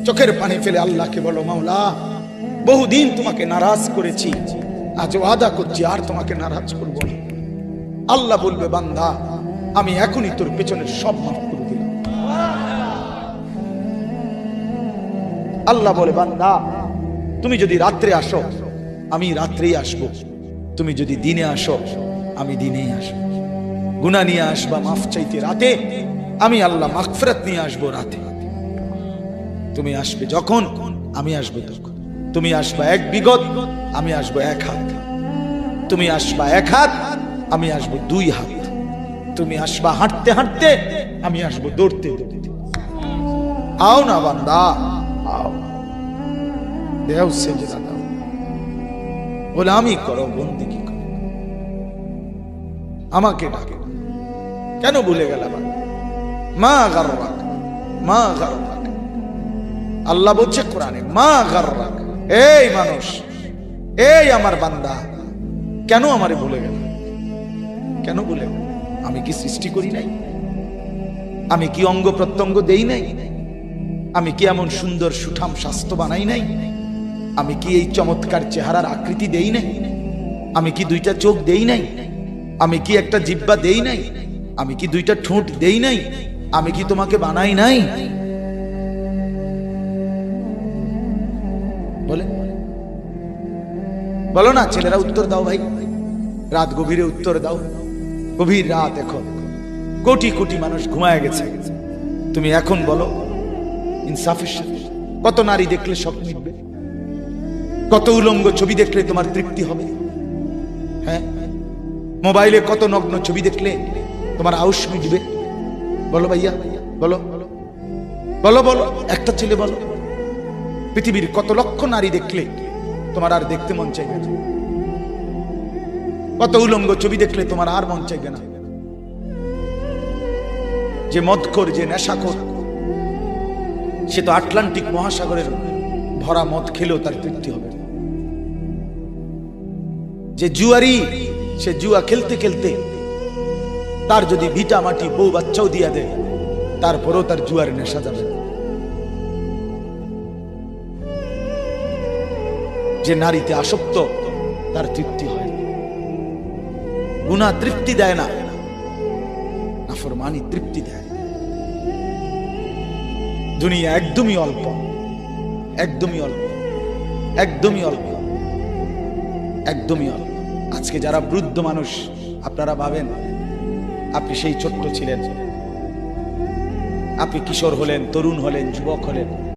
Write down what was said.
চোখের পানি ফেলে আল্লাহকে বলো, মাওলা বহুদিন তোমাকে নারাজ করেছি, আজ ওয়াদা করছি আর তোমাকে নারাজ করব না। আল্লাহ বলবে, বান্দা আমি এখনই তোর পেছনের সব মাফ করে দিলাম। আল্লাহ বলে, বান্দা তুমি যদি রাত্রে আসো আমি রাত্রেই আসবো, তুমি যদি দিনে আসো আমি দিনেই আসবো। গুনাহ নিয়ে আসবা মাফ চাইতে রাতে, আমি আল্লাহ মাগফিরাত নিয়ে আসবো রাতে। তুমি আসবে যখন, আমি আসবো তখন। তুমি আসবা এক বিগত, আমি আসবো এক হাত। তুমি আসবা এক হাত, আমি আসবো দুই হাত। তুমি আসবা হাঁটতে হাঁটতে, আমি আসবো দৌড়তে দৌড়তে। আও না বান্দা, আও, দেও সেজদা দাও, গোলামি করো, বন্দেগী করো, আমাকে ডাকো। কেন ভুলে গেল? মা গাররাক, মা গাররাক। আল্লাহ বলছে কোরআনে, মা গাররাক। এই মানুষ, এই আমার বান্দা, কেন আমারে ভুলে গেল? কেন ভুলে গেল? আমি কি সৃষ্টি করি নাই? আমি কি অঙ্গ প্রত্যঙ্গ দেই নাই? আমি কি এমন সুন্দর সুঠাম স্বাস্থ্য বানাই নাই? আমি কি এই চমৎকার চেহারার আকৃতি দেই নাই? আমি কি দুইটা চোখ দেই নাই? আমি কি একটা জিহ্বা দেই নাই? আমি কি দুইটা ঠোঁট দেই নাই? আমি কি তোমাকে বানাই নাই? বলে বলো না ছেলেরা, উত্তর দাও ভাই, রাত গভীরে উত্তর দাও। গভীর রাত, এখন কোটি কোটি মানুষ ঘুমায় গেছে। তুমি এখন বলো ইনসাফের সাথে, কত নারী দেখলে সব মিটবে? কত উলঙ্গ ছবি দেখলে তোমার তৃপ্তি হবে? হ্যাঁ, মোবাইলে কত নগ্ন ছবি দেখলে তোমার আউশ মিটবে? বলো ভাইয়া, বলো বলো বলো, একটা ছেলে বলো। পৃথিবীর কত লক্ষ নারী দেখলে তোমার আর দেখতে মন চাইবে না? কত উলঙ্গ ছবি দেখলে তোমার আর মন চাইবে না? যে মদখোর, যে নেশাখোর, সে তো আটলান্টিক মহাসাগরের ভরা মদ খেলেও তার তৃপ্তি হবে। যে জুয়ারি, সে জুয়া খেলতে খেলতে তার যদি ভিটা মাটি বউ বাচ্চাও দিয়া দেয়, তারপরেও তার জুয়ার নেশা যাবে না। যে নারীতে আসক্ত, তার তৃপ্তি হয়। গুনাহ তৃপ্তি দেয় না, নাফরমানি তৃপ্তি দেয়। দুনিয়া একদমই অল্প, একদমই অল্প, একদমই অল্প, একদমই অল্প। আজকে যারা বৃদ্ধ মানুষ, আপনারা ভাবেন আপনি সেই ছোট্ট ছিলেন, আপনি কিশোর হলেন, তরুণ হলেন, যুবক হলেন,